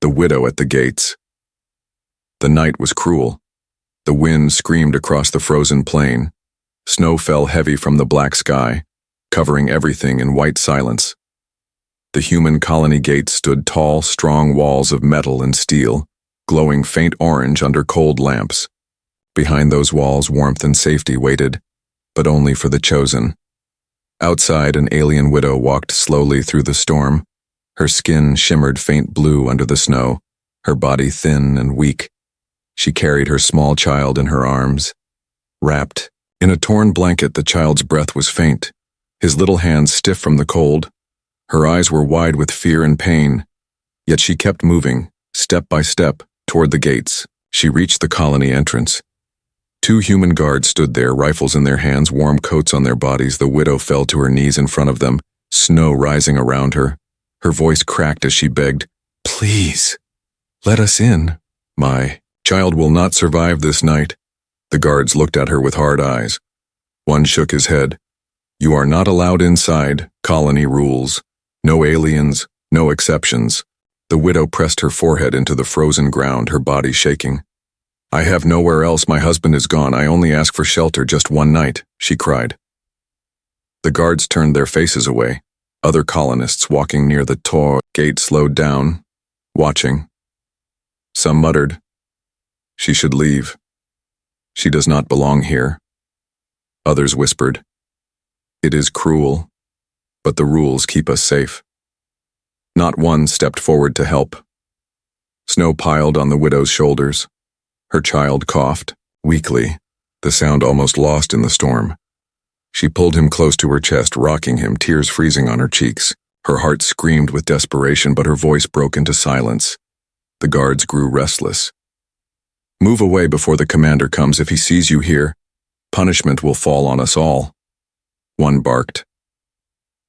The widow at the gates. The night was cruel. The wind screamed across the frozen plain. Snow fell heavy from the black sky, covering everything in white silence. The human colony gates stood tall, strong walls of metal and steel, glowing faint orange under cold lamps. Behind those walls, warmth and safety waited, but only for the chosen. Outside, an alien widow walked slowly through the storm. Her skin shimmered faint blue under the snow, her body thin and weak. She carried her small child in her arms. Wrapped in a torn blanket, the child's breath was faint, his little hands stiff from the cold. Her eyes were wide with fear and pain, yet she kept moving, step by step, toward the gates. She reached the colony entrance. 2 human guards stood there, rifles in their hands, warm coats on their bodies. The widow fell to her knees in front of them, snow rising around her. Her voice cracked as she begged, "Please, let us in. My child will not survive this night." The guards looked at her with hard eyes. One shook his head. "You are not allowed inside. Colony rules. No aliens, no exceptions." The widow pressed her forehead into the frozen ground, her body shaking. "I have nowhere else. My husband is gone. I only ask for shelter, just one night," she cried. The guards turned their faces away. Other colonists walking near the gate slowed down, watching. Some muttered, "She should leave. She does not belong here." Others whispered, "It is cruel, but the rules keep us safe." Not one stepped forward to help. Snow piled on the widow's shoulders. Her child coughed, weakly, the sound almost lost in the storm. She pulled him close to her chest, rocking him, tears freezing on her cheeks. Her heart screamed with desperation, but her voice broke into silence. The guards grew restless. "Move away before the commander comes. If he sees you here, punishment will fall on us all." One barked.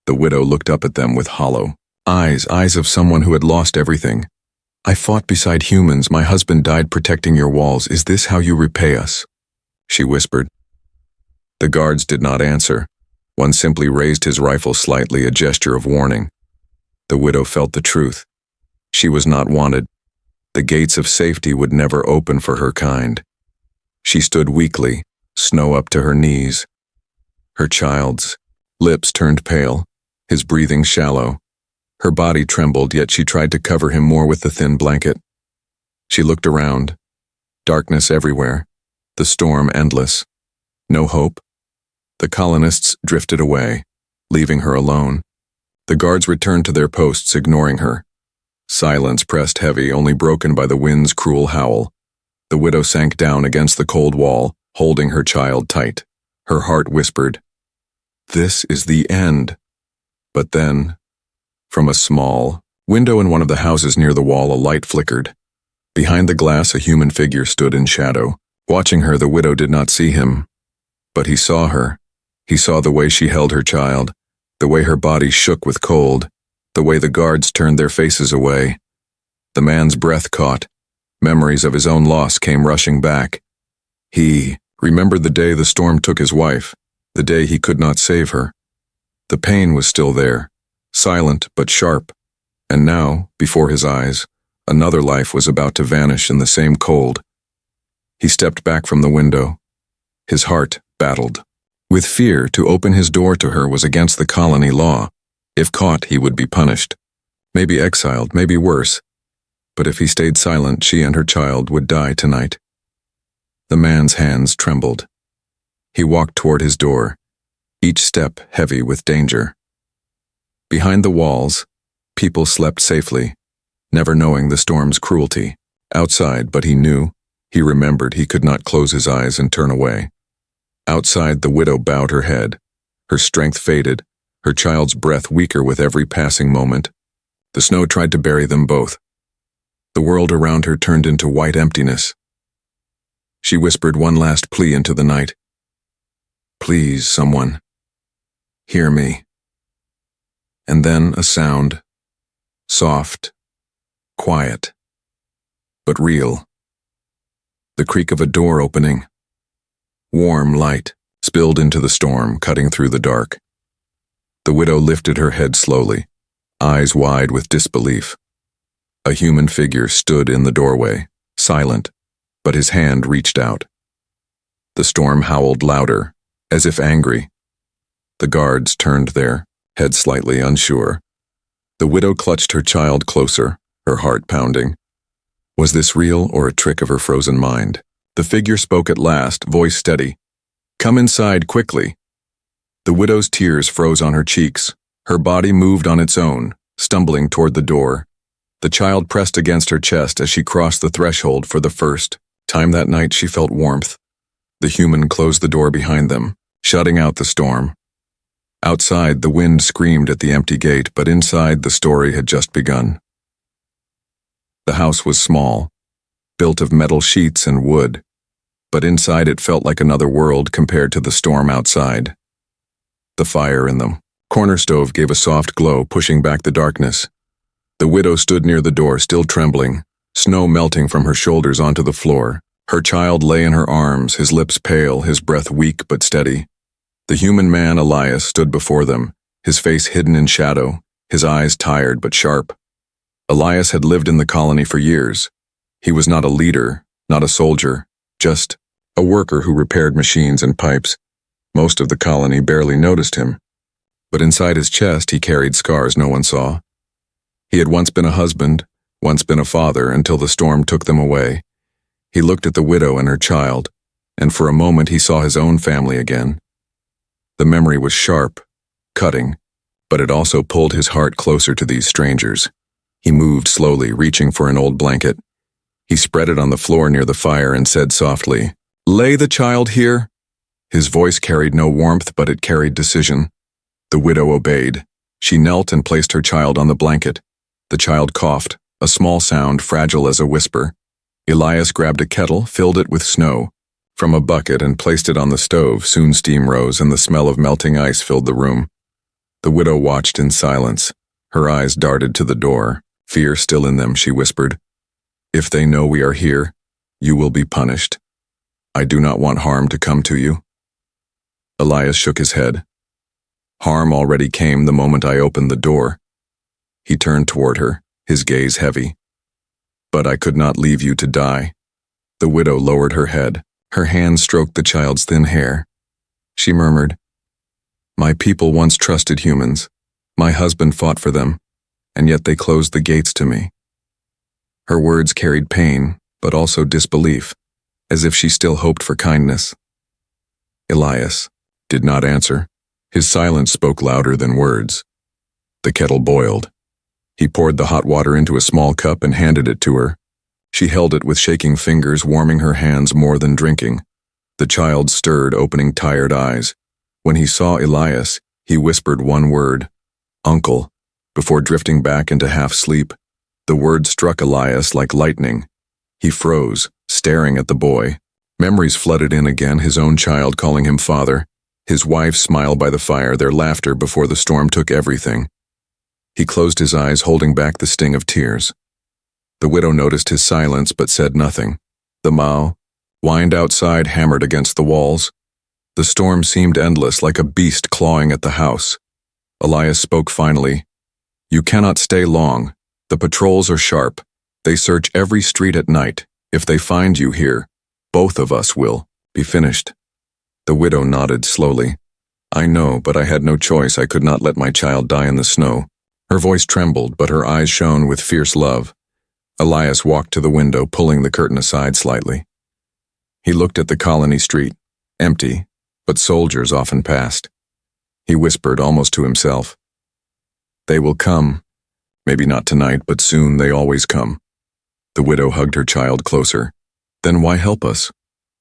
The widow looked up at them with hollow eyes of someone who had lost everything. "I fought beside humans. My husband died protecting your walls. Is this how you repay us?" she whispered. The guards did not answer. One simply raised his rifle slightly, a gesture of warning. The widow felt the truth. She was not wanted. The gates of safety would never open for her kind. She stood weakly, snow up to her knees. Her child's lips turned pale, his breathing shallow. Her body trembled, yet she tried to cover him more with the thin blanket. She looked around. Darkness everywhere. The storm endless. No hope. The colonists drifted away, leaving her alone. The guards returned to their posts, ignoring her. Silence pressed heavy, only broken by the wind's cruel howl. The widow sank down against the cold wall, holding her child tight. Her heart whispered, "This is the end." But then, from a small window in one of the houses near the wall, a light flickered. Behind the glass, a human figure stood in shadow. Watching her, the widow did not see him. But he saw her. He saw the way she held her child, the way her body shook with cold, the way the guards turned their faces away. The man's breath caught. Memories of his own loss came rushing back. He remembered the day the storm took his wife, the day he could not save her. The pain was still there, silent but sharp, and now, before his eyes, another life was about to vanish in the same cold. He stepped back from the window. His heart battled. With fear, to open his door to her was against the colony law. If caught, he would be punished. Maybe exiled, maybe worse. But if he stayed silent, she and her child would die tonight. The man's hands trembled. He walked toward his door, each step heavy with danger. Behind the walls, people slept safely, never knowing the storm's cruelty. Outside, but he knew, he remembered he could not close his eyes and turn away. Outside, the widow bowed her head. Her strength faded, her child's breath weaker with every passing moment. The snow tried to bury them both. The world around her turned into white emptiness. She whispered one last plea into the night. "Please, someone, hear me." And then a sound, soft, quiet, but real. The creak of a door opening. Warm light spilled into the storm, cutting through the dark. The widow lifted her head slowly, eyes wide with disbelief. A human figure stood in the doorway, silent, but his hand reached out. The storm howled louder, as if angry. The guards turned their heads slightly unsure. The widow clutched her child closer, her heart pounding. Was this real or a trick of her frozen mind? The figure spoke at last, voice steady. "Come inside quickly." The widow's tears froze on her cheeks. Her body moved on its own, stumbling toward the door. The child pressed against her chest as she crossed the threshold for the first time that night. She felt warmth. The human closed the door behind them, shutting out the storm. Outside, the wind screamed at the empty gate, but inside, the story had just begun. The house was small, built of metal sheets and wood, but inside it felt like another world compared to the storm outside. The fire in the corner stove gave a soft glow, pushing back the darkness. The widow stood near the door, still trembling, snow melting from her shoulders onto the floor. Her child lay in her arms, his lips pale, his breath weak but steady. The human man, Elias, stood before them, his face hidden in shadow, his eyes tired but sharp. Elias had lived in the colony for years. He was not a leader, not a soldier, just a worker who repaired machines and pipes. Most of the colony barely noticed him. But inside his chest he carried scars no one saw. He had once been a husband, once been a father, until the storm took them away. He looked at the widow and her child, and for a moment he saw his own family again. The memory was sharp, cutting, but it also pulled his heart closer to these strangers. He moved slowly, reaching for an old blanket. He spread it on the floor near the fire and said softly, "Lay the child here." His voice carried no warmth, but it carried decision. The widow obeyed. She knelt and placed her child on the blanket. The child coughed, a small sound fragile as a whisper. Elias grabbed a kettle, filled it with snow from a bucket, and placed it on the stove. Soon steam rose and the smell of melting ice filled the room. The widow watched in silence. Her eyes darted to the door, fear still in them. She whispered, "If they know we are here, you will be punished. I do not want harm to come to you." Elias shook his head. "Harm already came the moment I opened the door." He turned toward her, his gaze heavy. "But I could not leave you to die." The widow lowered her head. Her hand stroked the child's thin hair. She murmured, "My people once trusted humans. My husband fought for them, and yet they closed the gates to me." Her words carried pain, but also disbelief, as if she still hoped for kindness. Elias did not answer. His silence spoke louder than words. The kettle boiled. He poured the hot water into a small cup and handed it to her. She held it with shaking fingers, warming her hands more than drinking. The child stirred, opening tired eyes. When he saw Elias, he whispered one word, "Uncle," before drifting back into half-sleep. The word struck Elias like lightning. He froze, staring at the boy. Memories flooded in again, his own child calling him father, his wife's smile by the fire, their laughter before the storm took everything. He closed his eyes, holding back the sting of tears. The widow noticed his silence but said nothing. The wind outside hammered against the walls. The storm seemed endless, like a beast clawing at the house. Elias spoke finally. "You cannot stay long. The patrols are sharp. They search every street at night. If they find you here, both of us will be finished." The widow nodded slowly. "I know, but I had no choice. I could not let my child die in the snow." Her voice trembled, but her eyes shone with fierce love. Elias walked to the window, pulling the curtain aside slightly. He looked at the colony street, empty, but soldiers often passed. He whispered almost to himself, "They will come. Maybe not tonight, but soon. They always come." The widow hugged her child closer. "Then why help us?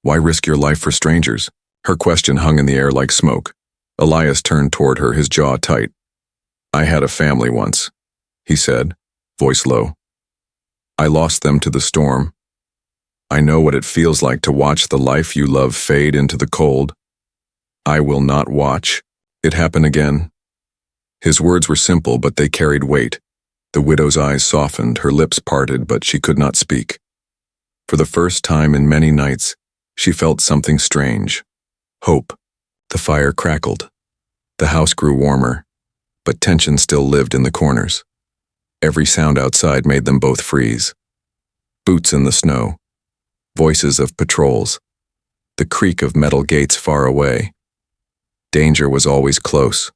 Why risk your life for strangers?" Her question hung in the air like smoke. Elias turned toward her, his jaw tight. "I had a family once," he said, voice low. "I lost them to the storm. I know what it feels like to watch the life you love fade into the cold. I will not watch it happen again." His words were simple, but they carried weight. The widow's eyes softened, her lips parted, but she could not speak. For the first time in many nights, she felt something strange. Hope. The fire crackled. The house grew warmer, but tension still lived in the corners. Every sound outside made them both freeze. Boots in the snow. Voices of patrols. The creak of metal gates far away. Danger was always close.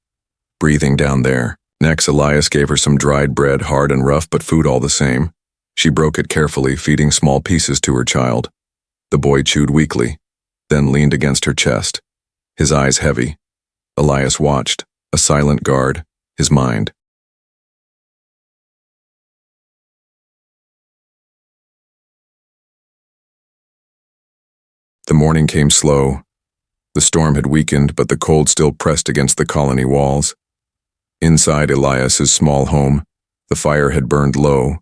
Breathing down there. Next, Elias gave her some dried bread, hard and rough, but food all the same. She broke it carefully, feeding small pieces to her child. The boy chewed weakly, then leaned against her chest, his eyes heavy. Elias watched, a silent guard, his mind. The morning came slow. The storm had weakened, but the cold still pressed against the colony walls. Inside Elias's small home, the fire had burned low,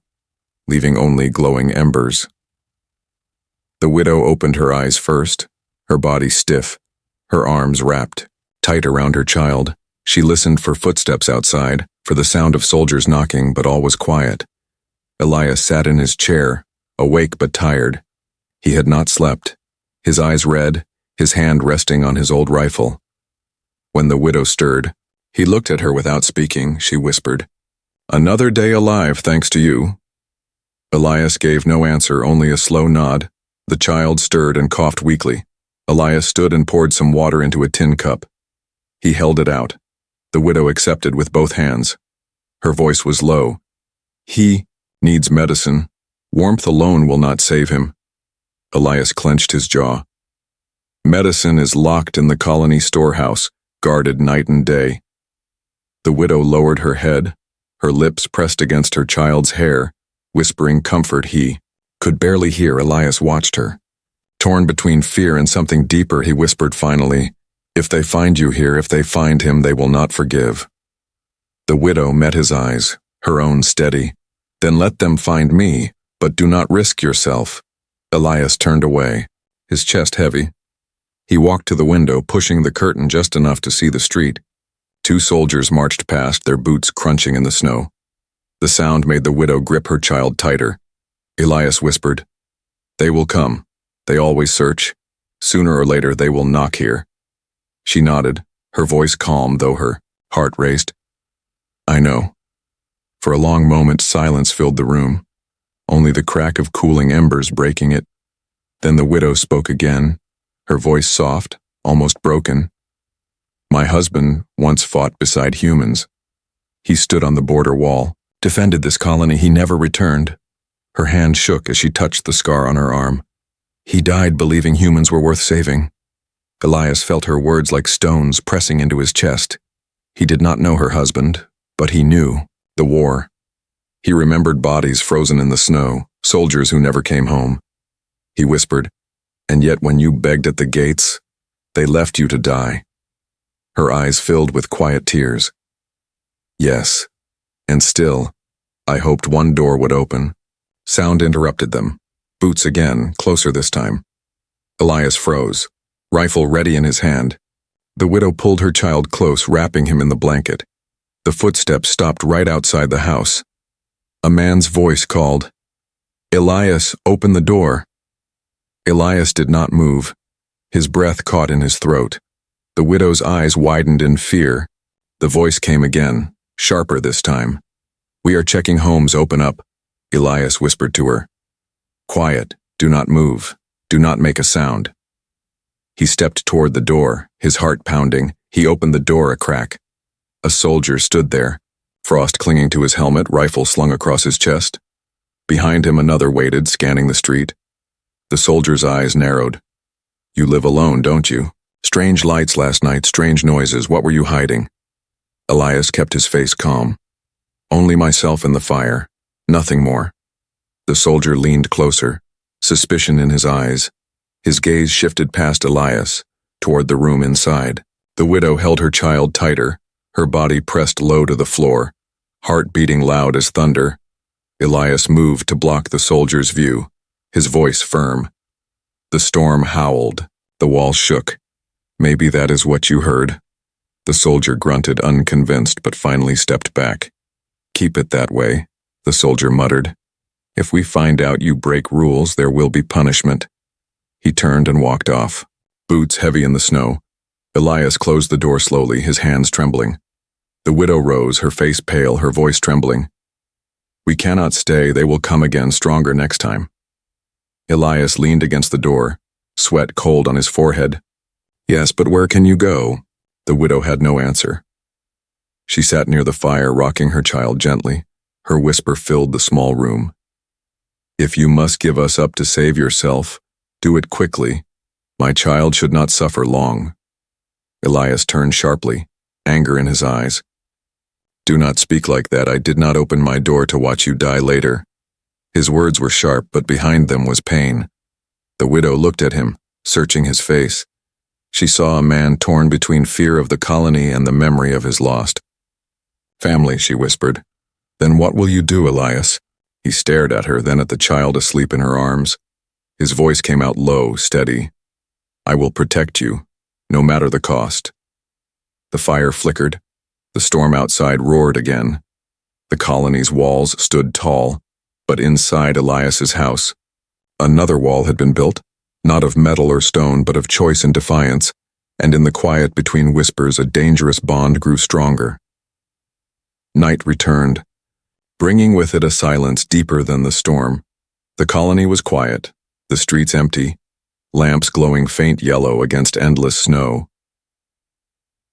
leaving only glowing embers. The widow opened her eyes first, her body stiff, her arms wrapped tight around her child. She listened for footsteps outside, for the sound of soldiers knocking, but all was quiet. Elias sat in his chair, awake but tired. He had not slept, his eyes red, his hand resting on his old rifle. When the widow stirred, he looked at her without speaking. She whispered, "Another day alive, thanks to you." Elias gave no answer, only a slow nod. The child stirred and coughed weakly. Elias stood and poured some water into a tin cup. He held it out. The widow accepted with both hands. Her voice was low. "He needs medicine. Warmth alone will not save him." Elias clenched his jaw. "Medicine is locked in the colony storehouse, guarded night and day." The widow lowered her head, her lips pressed against her child's hair, whispering comfort. He could barely hear. Elias watched her. Torn between fear and something deeper, he whispered finally, "If they find you here, if they find him, they will not forgive." The widow met his eyes, her own steady. "Then let them find me, but do not risk yourself." Elias turned away, his chest heavy. He walked to the window, pushing the curtain just enough to see the street. 2 soldiers marched past, their boots crunching in the snow. The sound made the widow grip her child tighter. Elias whispered, "They will come. They always search. Sooner or later they will knock here." She nodded, her voice calm though her heart raced. "I know." For a long moment silence filled the room, only the crack of cooling embers breaking it. Then the widow spoke again, her voice soft, almost broken. "My husband once fought beside humans. He stood on the border wall, defended this colony. He never returned." Her hand shook as she touched the scar on her arm. "He died believing humans were worth saving." Elias felt her words like stones pressing into his chest. He did not know her husband, but he knew the war. He remembered bodies frozen in the snow, soldiers who never came home. He whispered, "And yet when you begged at the gates, they left you to die." Her eyes filled with quiet tears. "Yes, and still, I hoped one door would open." Sound interrupted them. Boots again, closer this time. Elias froze, rifle ready in his hand. The widow pulled her child close, wrapping him in the blanket. The footsteps stopped right outside the house. A man's voice called, "Elias, open the door." Elias did not move. His breath caught in his throat. The widow's eyes widened in fear. The voice came again, sharper this time. "We are checking homes, open up," Elias whispered to her. "Quiet, do not move, do not make a sound." He stepped toward the door, his heart pounding. He opened the door a crack. A soldier stood there, frost clinging to his helmet, rifle slung across his chest. Behind him another waited, scanning the street. The soldier's eyes narrowed. "You live alone, don't you? Strange lights last night, strange noises, what were you hiding?" Elias kept his face calm. "Only myself and the fire, nothing more." The soldier leaned closer, suspicion in his eyes. His gaze shifted past Elias, toward the room inside. The widow held her child tighter, her body pressed low to the floor, heart beating loud as thunder. Elias moved to block the soldier's view, his voice firm. The storm howled, the wall shook. "Maybe that is what you heard." The soldier grunted, unconvinced, but finally stepped back. "Keep it that way," the soldier muttered. "If we find out you break rules, there will be punishment." He turned and walked off, boots heavy in the snow. Elias closed the door slowly, his hands trembling. The widow rose, her face pale, her voice trembling. We cannot stay, they will come again stronger next time. Elias leaned against the door, sweat cold on his forehead. Yes, but where can you go? The widow had no answer. She sat near the fire, rocking her child gently. Her whisper filled the small room. If you must give us up to save yourself, do it quickly. My child should not suffer long. Elias turned sharply, anger in his eyes. Do not speak like that. I did not open my door to watch you die later. His words were sharp, but behind them was pain. The widow looked at him, searching his face. She saw a man torn between fear of the colony and the memory of his lost family, she whispered. Then what will you do, Elias? He stared at her, then at the child asleep in her arms. His voice came out low, steady. I will protect you, no matter the cost. The fire flickered. The storm outside roared again. The colony's walls stood tall, but inside Elias's house, another wall had been built, not of metal or stone, but of choice and defiance, and in the quiet between whispers a dangerous bond grew stronger. Night returned, bringing with it a silence deeper than the storm. The colony was quiet, the streets empty, lamps glowing faint yellow against endless snow.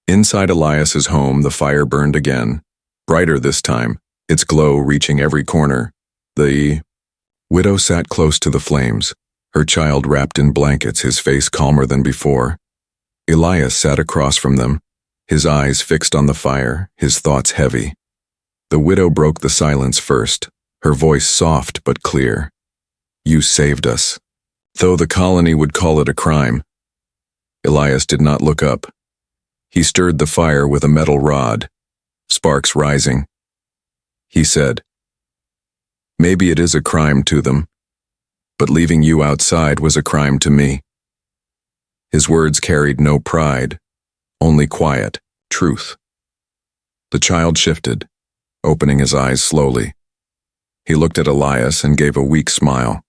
Inside Elias's home, the fire burned again, brighter this time, its glow reaching every corner. The widow sat close to the flames, her child wrapped in blankets, his face calmer than before. Elias sat across from them, his eyes fixed on the fire, his thoughts heavy. The widow broke the silence first, her voice soft but clear. You saved us, though the colony would call it a crime. Elias did not look up. He stirred the fire with a metal rod, sparks rising. He said, Maybe it is a crime to them, but leaving you outside was a crime to me. His words carried no pride, only quiet, truth. The child shifted, opening his eyes slowly. He looked at Elias and gave a weak smile,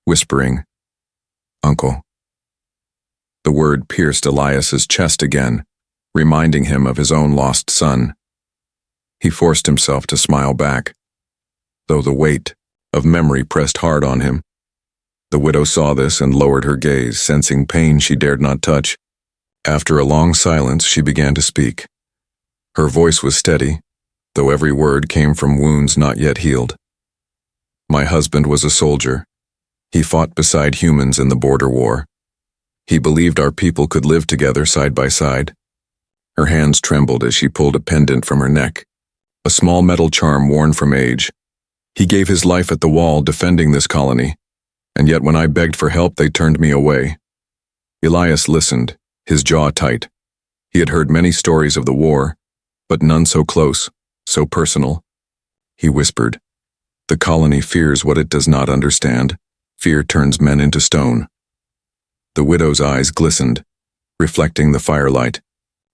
whispering, Uncle. The word pierced Elias's chest again, reminding him of his own lost son. He forced himself to smile back, though the weight of memory pressed hard on him. The widow saw this and lowered her gaze, sensing pain she dared not touch. After a long silence, she began to speak. Her voice was steady, though every word came from wounds not yet healed. My husband was a soldier. He fought beside humans in the border war. He believed our people could live together side by side. Her hands trembled as she pulled a pendant from her neck, a small metal charm worn from age. He gave his life at the wall defending this colony, and yet when I begged for help, they turned me away. Elias listened, his jaw tight. He had heard many stories of the war, but none so close, so personal. He whispered, The colony fears what it does not understand. Fear turns men into stone. The widow's eyes glistened, reflecting the firelight.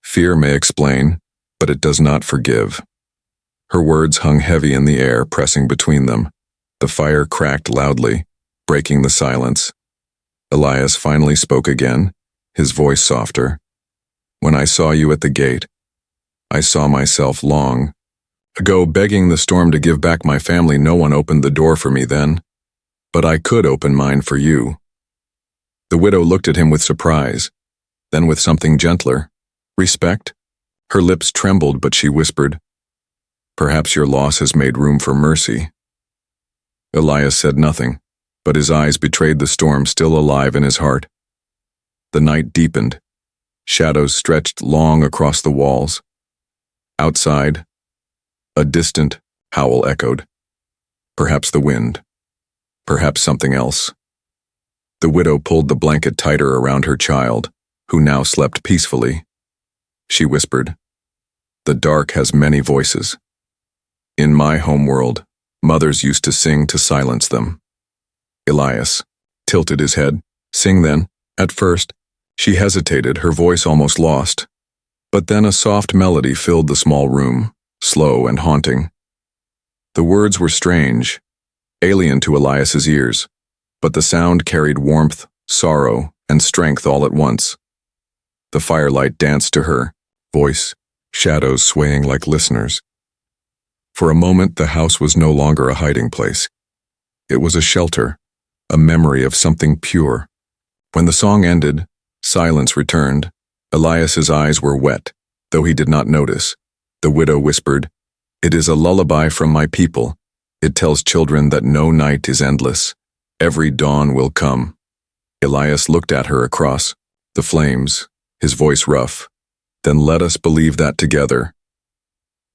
Fear may explain, but it does not forgive. Her words hung heavy in the air, pressing between them. The fire cracked loudly, breaking the silence. Elias finally spoke again, his voice softer. When I saw you at the gate, I saw myself long ago begging the storm to give back my family. No one opened the door for me then, but I could open mine for you. The widow looked at him with surprise, then with something gentler. Respect? Her lips trembled, but she whispered, Perhaps your loss has made room for mercy. Elias said nothing, but his eyes betrayed the storm still alive in his heart. The night deepened. Shadows stretched long across the walls. Outside, a distant howl echoed. Perhaps the wind. Perhaps something else. The widow pulled the blanket tighter around her child, who now slept peacefully. She whispered, The dark has many voices. In my homeworld, mothers used to sing to silence them. Elias tilted his head. Sing then. At first, she hesitated, her voice almost lost. But then a soft melody filled the small room, slow and haunting. The words were strange, alien to Elias's ears, but the sound carried warmth, sorrow, and strength all at once. The firelight danced to her, voice, shadows swaying like listeners. For a moment, the house was no longer a hiding place. It was a shelter, a memory of something pure. When the song ended, silence returned. Elias's eyes were wet, though he did not notice. The widow whispered, "It is a lullaby from my people. It tells children that no night is endless. Every dawn will come." Elias looked at her across the flames, his voice rough. "Then let us believe that together."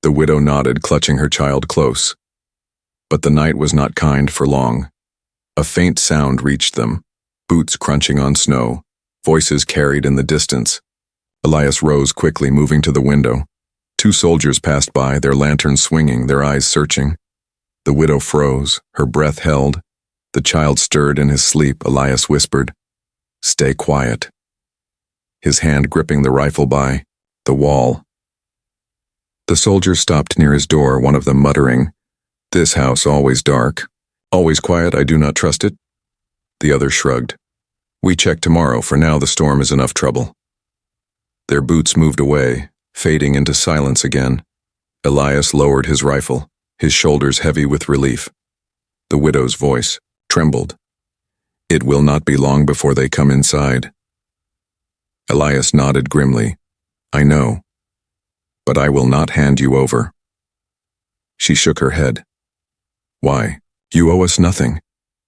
The widow nodded, clutching her child close. But the night was not kind for long. A faint sound reached them, boots crunching on snow, voices carried in the distance. Elias rose quickly, moving to the window. 2 soldiers passed by, their lanterns swinging, their eyes searching. The widow froze, her breath held. The child stirred in his sleep. Elias whispered, "Stay quiet." His hand gripping the rifle by the wall. The soldiers stopped near his door, one of them muttering, "This house always dark. Always quiet, I do not trust it." The other shrugged. "We check tomorrow, for now the storm is enough trouble." Their boots moved away, fading into silence again. Elias lowered his rifle, his shoulders heavy with relief. The widow's voice trembled. "It will not be long before they come inside." Elias nodded grimly. "I know. But I will not hand you over." She shook her head. "Why? You owe us nothing.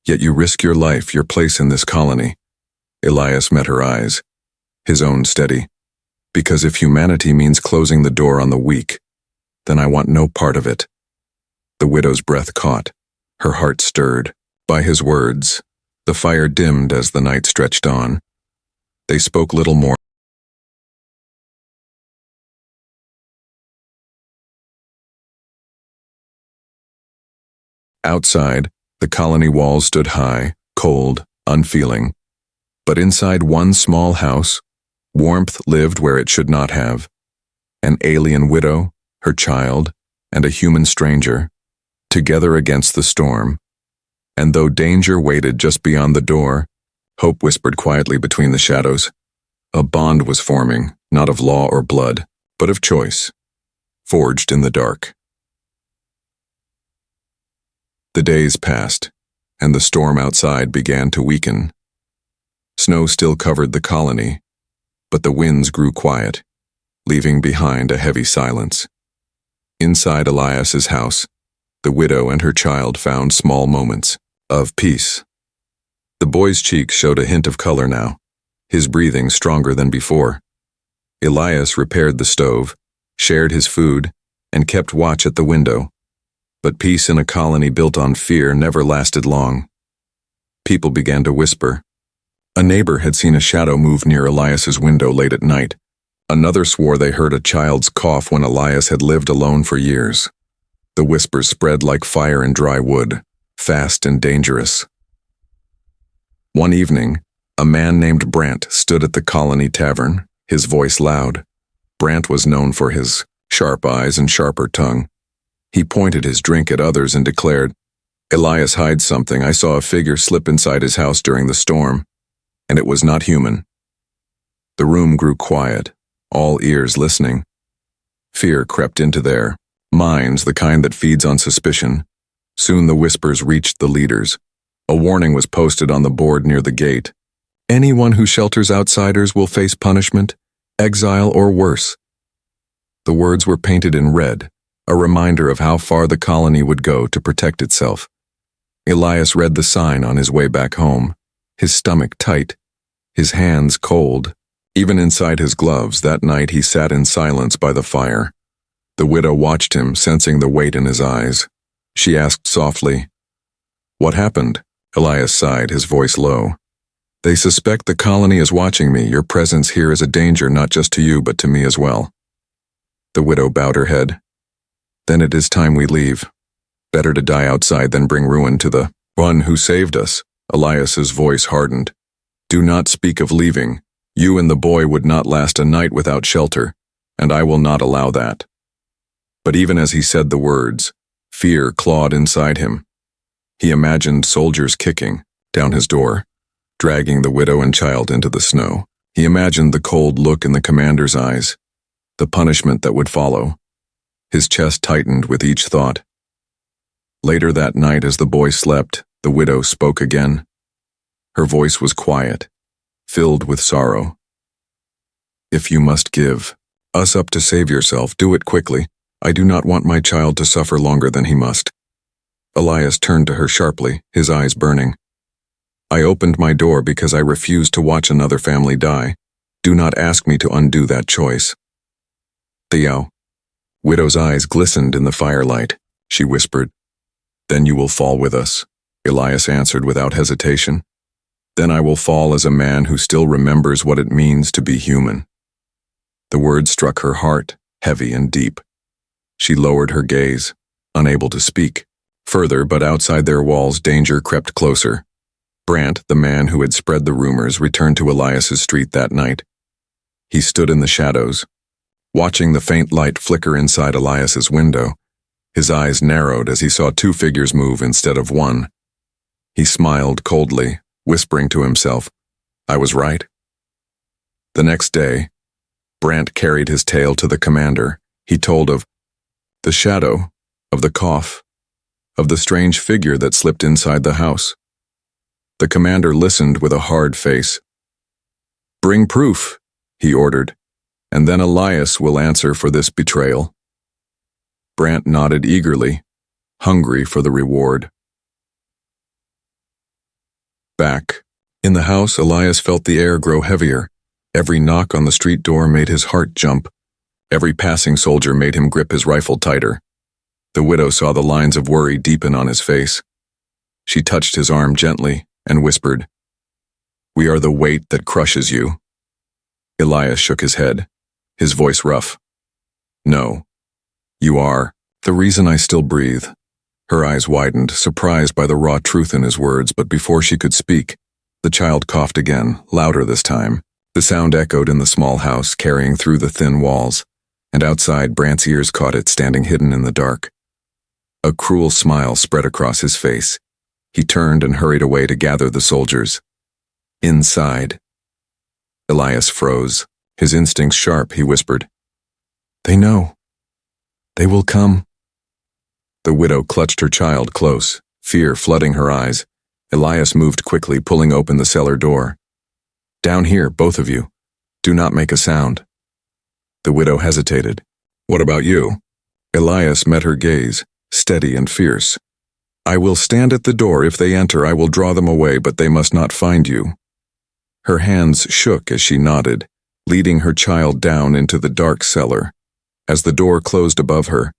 Yet you risk your life, your place in this colony." Elias met her eyes, his own steady. "Because if humanity means closing the door on the weak, then I want no part of it." The widow's breath caught, her heart stirred. By his words, the fire dimmed as the night stretched on. They spoke little more. Outside, the colony walls stood high, cold, unfeeling. But inside one small house, warmth lived where it should not have. An alien widow, her child, and a human stranger, together against the storm. And though danger waited just beyond the door, hope whispered quietly between the shadows. A bond was forming, not of law or blood, but of choice, forged in the dark. The days passed, and the storm outside began to weaken. Snow still covered the colony, but the winds grew quiet, leaving behind a heavy silence. Inside Elias's house, the widow and her child found small moments of peace. The boy's cheeks showed a hint of color now, his breathing stronger than before. Elias repaired the stove, shared his food, and kept watch at the window. But peace in a colony built on fear never lasted long. People began to whisper. A neighbor had seen a shadow move near Elias's window late at night. Another swore they heard a child's cough when Elias had lived alone for years. The whispers spread like fire in dry wood, fast and dangerous. One evening, a man named Brant stood at the colony tavern, his voice loud. Brant was known for his sharp eyes and sharper tongue. He pointed his drink at others and declared, "Elias hides something. I saw a figure slip inside his house during the storm, and it was not human." The room grew quiet, all ears listening. Fear crept into their minds, the kind that feeds on suspicion. Soon the whispers reached the leaders. A warning was posted on the board near the gate. "Anyone who shelters outsiders will face punishment, exile, or worse." The words were painted in red, a reminder of how far the colony would go to protect itself. Elias read the sign on his way back home, his stomach tight, his hands cold. Even inside his gloves, that night he sat in silence by the fire. The widow watched him, sensing the weight in his eyes. She asked softly, "What happened?" Elias sighed, his voice low. "They suspect the colony is watching me. Your presence here is a danger not just to you but to me as well." The widow bowed her head. "Then it is time we leave. Better to die outside than bring ruin to the one who saved us." Elias's voice hardened. "Do not speak of leaving. You and the boy would not last a night without shelter, and I will not allow that." But even as he said the words, fear clawed inside him. He imagined soldiers kicking down his door, dragging the widow and child into the snow. He imagined the cold look in the commander's eyes, the punishment that would follow. His chest tightened with each thought. Later that night, as the boy slept, the widow spoke again. Her voice was quiet, filled with sorrow. "If you must give us up to save yourself, do it quickly. I do not want my child to suffer longer than he must." Elias turned to her sharply, his eyes burning. "I opened my door because I refused to watch another family die. Do not ask me to undo that choice." "Theo." Widow's eyes glistened in the firelight. She whispered, "Then you will fall with us," Elias answered without hesitation. "Then I will fall as a man who still remembers what it means to be human." The words struck her heart, heavy and deep. She lowered her gaze, unable to speak. Further, but outside their walls, danger crept closer. Brant, the man who had spread the rumors, returned to Elias's street that night. He stood in the shadows, watching the faint light flicker inside Elias's window. His eyes narrowed as he saw two figures move instead of one. He smiled coldly, whispering to himself, "I was right." The next day, Brant carried his tale to the commander. He told of the shadow, of the cough, of the strange figure that slipped inside the house. The commander listened with a hard face. "Bring proof," he ordered, "and then Elias will answer for this betrayal." Brant nodded eagerly, hungry for the reward. Back in the house, Elias felt the air grow heavier. Every knock on the street door made his heart jump. Every passing soldier made him grip his rifle tighter. The widow saw the lines of worry deepen on his face. She touched his arm gently and whispered, "We are the weight that crushes you." Elias shook his head, his voice rough. "No, you are the reason I still breathe." Her eyes widened, surprised by the raw truth in his words, but before she could speak, the child coughed again, louder this time. The sound echoed in the small house, carrying through the thin walls, and outside Brant's ears caught it, standing hidden in the dark. A cruel smile spread across his face. He turned and hurried away to gather the soldiers. Inside, Elias froze, his instincts sharp. He whispered, "They know. They will come." The widow clutched her child close, fear flooding her eyes. Elias moved quickly, pulling open the cellar door. "Down here, both of you. Do not make a sound." The widow hesitated. "What about you?" Elias met her gaze, steady and fierce. "I will stand at the door. If they enter, I will draw them away, but they must not find you." Her hands shook as she nodded, leading her child down into the dark cellar. As the door closed above her,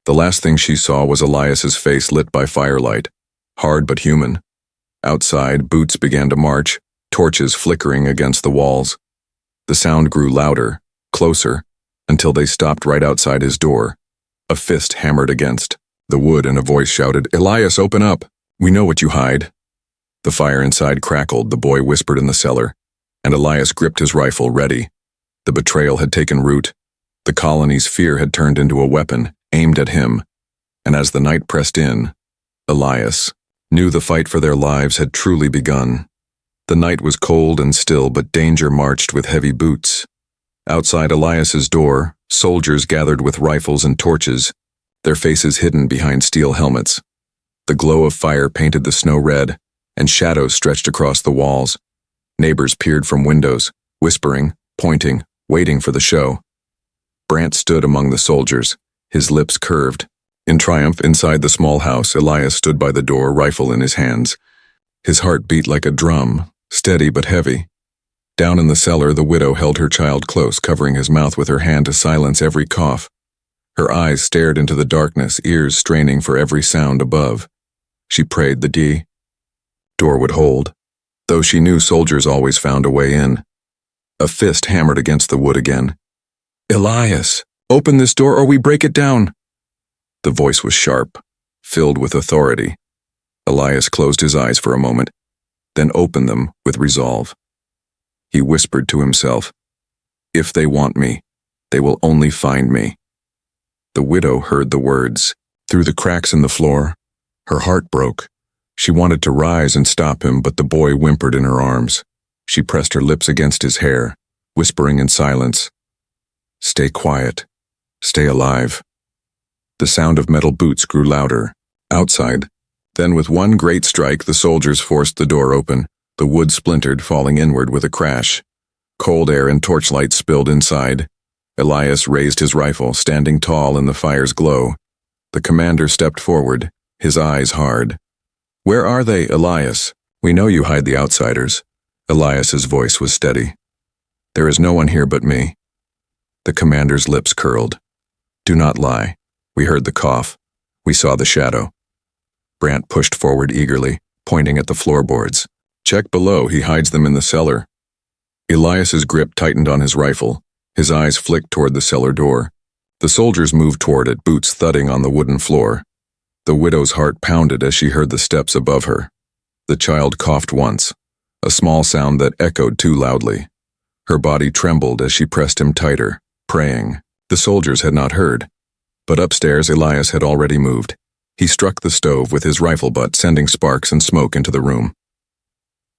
the last thing she saw was Elias's face lit by firelight, hard but human. Outside, boots began to march, torches flickering against the walls. The sound grew louder, closer, until they stopped right outside his door. A fist hammered against the wood and a voice shouted, "Elias, open up! We know what you hide." The fire inside crackled, the boy whispered in the cellar, and Elias gripped his rifle, ready. The betrayal had taken root. The colony's fear had turned into a weapon, aimed at him. And as the night pressed in, Elias knew the fight for their lives had truly begun. The night was cold and still, but danger marched with heavy boots. Outside Elias's door, soldiers gathered with rifles and torches, their faces hidden behind steel helmets. The glow of fire painted the snow red, and shadows stretched across the walls. Neighbors peered from windows, whispering, pointing, waiting for the show. Brant stood among the soldiers, his lips curved. In triumph, inside the small house, Elias stood by the door, rifle in his hands. His heart beat like a drum, steady but heavy. Down in the cellar, the widow held her child close, covering his mouth with her hand to silence every cough. Her eyes stared into the darkness, ears straining for every sound above. She prayed the door would hold, though she knew soldiers always found a way in. A fist hammered against the wood again. "Elias, open this door or we break it down." The voice was sharp, filled with authority. Elias closed his eyes for a moment, then opened them with resolve. He whispered to himself, "If they want me, they will only find me." The widow heard the words. Through the cracks in the floor, her heart broke. She wanted to rise and stop him, but the boy whimpered in her arms. She pressed her lips against his hair, whispering in silence, "Stay quiet. Stay alive." The sound of metal boots grew louder. Outside. Then with one great strike, the soldiers forced the door open. The wood splintered, falling inward with a crash. Cold air and torchlight spilled inside. Elias raised his rifle, standing tall in the fire's glow. The commander stepped forward, his eyes hard. "Where are they, Elias? We know you hide the outsiders." Elias's voice was steady. "There is no one here but me." The commander's lips curled. "Do not lie. We heard the cough. We saw the shadow." Brant pushed forward eagerly, pointing at the floorboards. "Check below, he hides them in the cellar." Elias's grip tightened on his rifle. His eyes flicked toward the cellar door. The soldiers moved toward it, boots thudding on the wooden floor. The widow's heart pounded as she heard the steps above her. The child coughed once, a small sound that echoed too loudly. Her body trembled as she pressed him tighter, praying. The soldiers had not heard. But upstairs, Elias had already moved. He struck the stove with his rifle butt, sending sparks and smoke into the room.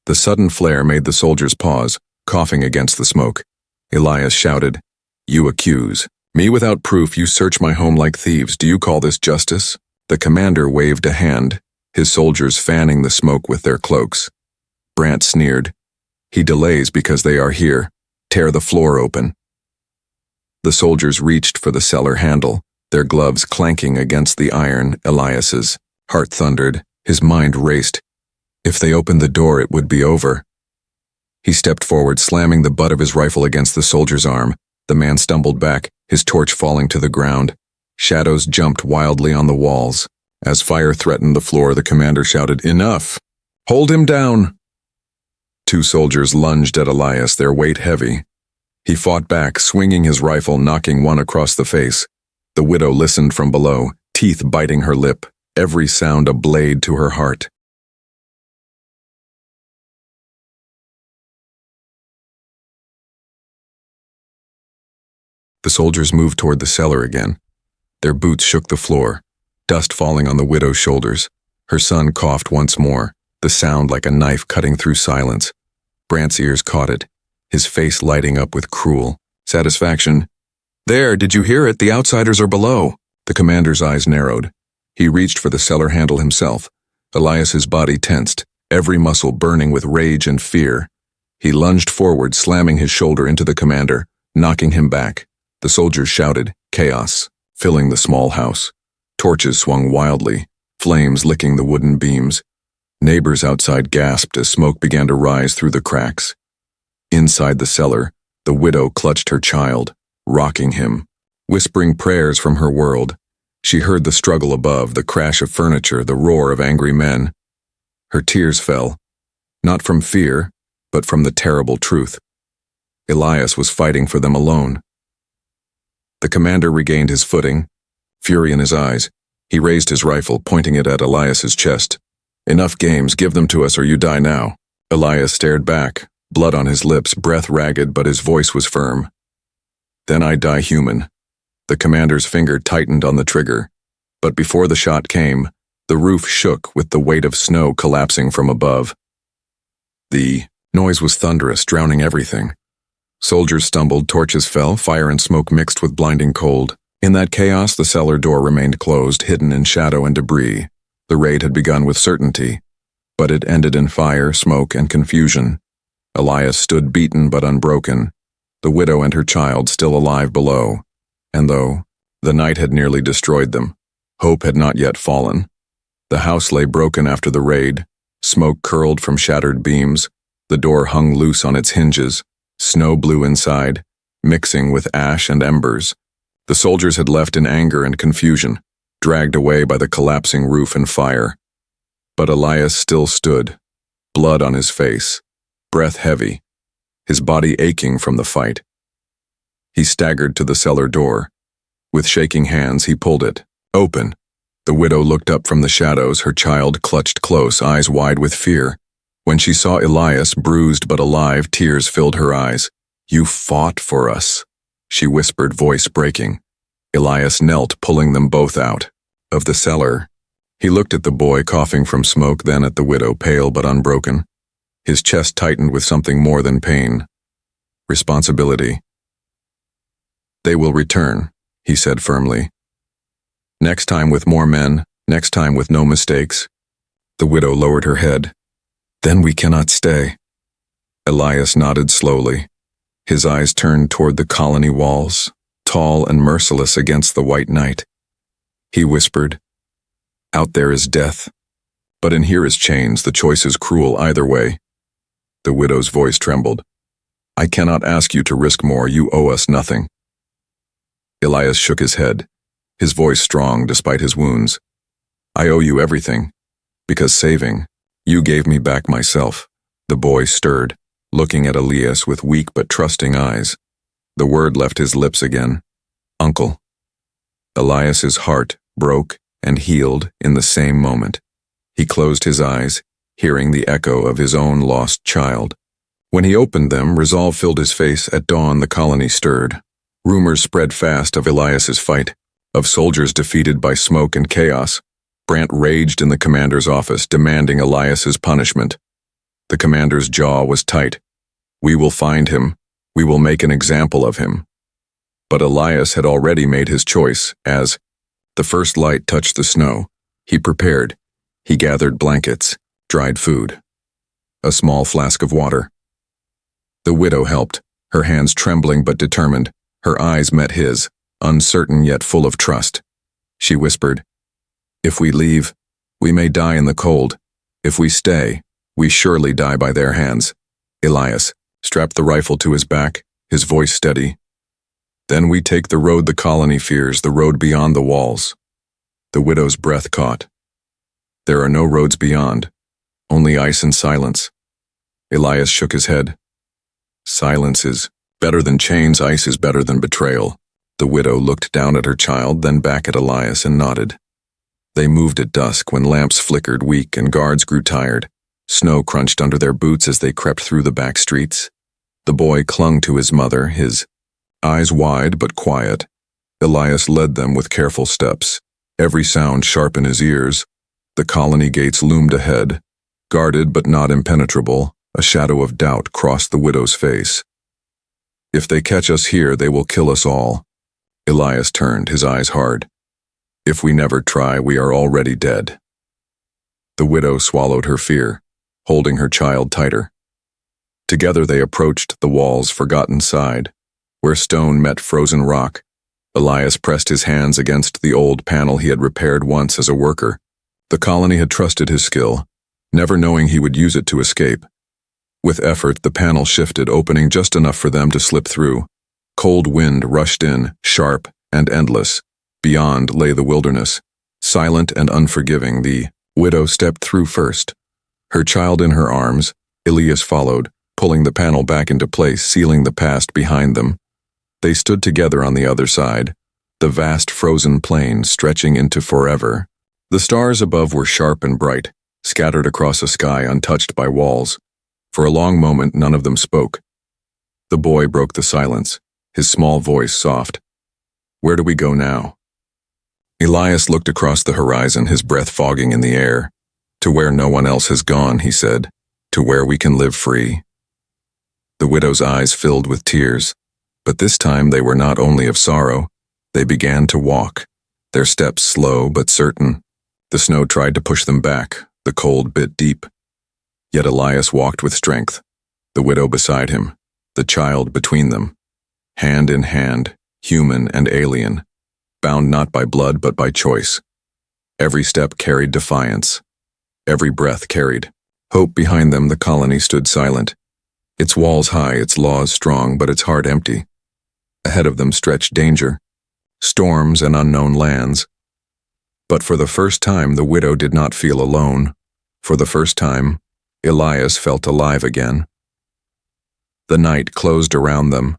The sudden flare made the soldiers pause, coughing against the smoke. Elias shouted, "You accuse me without proof. You search my home like thieves. Do you call this justice?" The commander waved a hand, his soldiers fanning the smoke with their cloaks. Brant sneered. "He delays because they are here. Tear the floor open." The soldiers reached for the cellar handle, their gloves clanking against the iron. Elias's heart thundered, his mind raced. If they opened the door, it would be over. He stepped forward, slamming the butt of his rifle against the soldier's arm. The man stumbled back, his torch falling to the ground. Shadows jumped wildly on the walls. As fire threatened the floor, the commander shouted, "Enough! Hold him down!" Two soldiers lunged at Elias, their weight heavy. He fought back, swinging his rifle, knocking one across the face. The widow listened from below, teeth biting her lip, every sound a blade to her heart. The soldiers moved toward the cellar again. Their boots shook the floor, dust falling on the widow's shoulders. Her son coughed once more, the sound like a knife cutting through silence. Brant's ears caught it, his face lighting up with cruel satisfaction. "There, did you hear it? The outsiders are below." The commander's eyes narrowed. He reached for the cellar handle himself. Elias's body tensed, every muscle burning with rage and fear. He lunged forward, slamming his shoulder into the commander, knocking him back. The soldiers shouted, chaos, filling the small house. Torches swung wildly, flames licking the wooden beams. Neighbors outside gasped as smoke began to rise through the cracks. Inside the cellar, the widow clutched her child, rocking him, whispering prayers from her world. She heard the struggle above, the crash of furniture, the roar of angry men. Her tears fell, not from fear, but from the terrible truth. Elias was fighting for them alone. The commander regained his footing, fury in his eyes. He raised his rifle, pointing it at Elias's chest. "Enough games, give them to us or you die now." Elias stared back, blood on his lips, breath ragged, but his voice was firm. "Then I die human." The commander's finger tightened on the trigger, but before the shot came, the roof shook with the weight of snow collapsing from above. The noise was thunderous, drowning everything. Soldiers stumbled, torches fell, fire and smoke mixed with blinding cold. In that chaos, the cellar door remained closed, hidden in shadow and debris. The raid had begun with certainty, but it ended in fire, smoke, and confusion. Elias stood beaten but unbroken, the widow and her child still alive below. And though the night had nearly destroyed them, hope had not yet fallen. The house lay broken after the raid, smoke curled from shattered beams, the door hung loose on its hinges, snow blew inside, mixing with ash and embers. The soldiers had left in anger and confusion, dragged away by the collapsing roof and fire. But Elias still stood, blood on his face, breath heavy, his body aching from the fight. He staggered to the cellar door. With shaking hands, he pulled it open. The widow looked up from the shadows, her child clutched close, eyes wide with fear. When she saw Elias, bruised but alive, tears filled her eyes. "You fought for us," she whispered, voice breaking. Elias knelt, pulling them both out of the cellar. He looked at the boy, coughing from smoke, then at the widow, pale but unbroken. His chest tightened with something more than pain. Responsibility. "They will return," he said firmly. Next time with more men, next time with no mistakes. The widow lowered her head. Then we cannot stay. Elias nodded slowly. His eyes turned toward the colony walls, tall and merciless against the white night. He whispered, "Out there is death, but in here is chains. The choice is cruel either way." The widow's voice trembled. "I cannot ask you to risk more. You owe us nothing." Elias shook his head, his voice strong despite his wounds. "I owe you everything, because saving, you gave me back myself." The boy stirred, looking at Elias with weak but trusting eyes. The word left his lips again. "Uncle." Elias's heart broke and healed in the same moment. He closed his eyes, hearing the echo of his own lost child. When he opened them, resolve filled his face. At dawn, the colony stirred. Rumors spread fast of Elias's fight, of soldiers defeated by smoke and chaos. Brant raged in the commander's office, demanding Elias's punishment. The commander's jaw was tight. "We will find him. We will make an example of him." But Elias had already made his choice. As the first light touched the snow, he prepared. He gathered blankets, dried food, a small flask of water. The widow helped, her hands trembling but determined. Her eyes met his, uncertain yet full of trust. She whispered, "If we leave, we may die in the cold. If we stay, we surely die by their hands." Elias strapped the rifle to his back, his voice steady. "Then we take the road the colony fears, the road beyond the walls." The widow's breath caught. "There are no roads beyond, only ice and silence." Elias shook his head. "Silence is better than chains, ice is better than betrayal." The widow looked down at her child, then back at Elias and nodded. They moved at dusk when lamps flickered weak and guards grew tired. Snow crunched under their boots as they crept through the back streets. The boy clung to his mother, his eyes wide but quiet. Elias led them with careful steps, every sound sharp in his ears. The colony gates loomed ahead, guarded but not impenetrable. A shadow of doubt crossed the widow's face. "If they catch us here, they will kill us all." Elias turned, his eyes hard. "If we never try, we are already dead." The widow swallowed her fear, holding her child tighter. Together they approached the wall's forgotten side, where stone met frozen rock. Elias pressed his hands against the old panel he had repaired once as a worker. The colony had trusted his skill, never knowing he would use it to escape. With effort, the panel shifted, opening just enough for them to slip through. Cold wind rushed in, sharp and endless. Beyond lay the wilderness, silent and unforgiving. The widow stepped through first. Her child in her arms, Elias followed, pulling the panel back into place, sealing the past behind them. They stood together on the other side, the vast frozen plain stretching into forever. The stars above were sharp and bright, scattered across a sky untouched by walls. For a long moment, none of them spoke. The boy broke the silence, his small voice soft. "Where do we go now?" Elias looked across the horizon, his breath fogging in the air. "To where no one else has gone," he said, "to where we can live free." The widow's eyes filled with tears, but this time they were not only of sorrow. They began to walk, their steps slow but certain. The snow tried to push them back, the cold bit deep. Yet Elias walked with strength, the widow beside him, the child between them. Hand in hand, human and alien, bound not by blood but by choice. Every step carried defiance. Every breath carried hope. Behind them, the colony stood silent, its walls high, its laws strong, but its heart empty. Ahead of them stretched danger, storms and unknown lands. But for the first time, the widow did not feel alone. For the first time, Elias felt alive again. The night closed around them.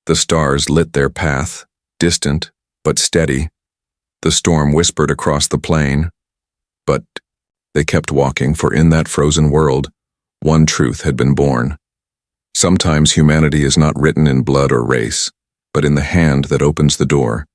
The stars lit their path, distant but steady. The storm whispered across the plain. But they kept walking, for in that frozen world, one truth had been born. Sometimes humanity is not written in blood or race, but in the hand that opens the door.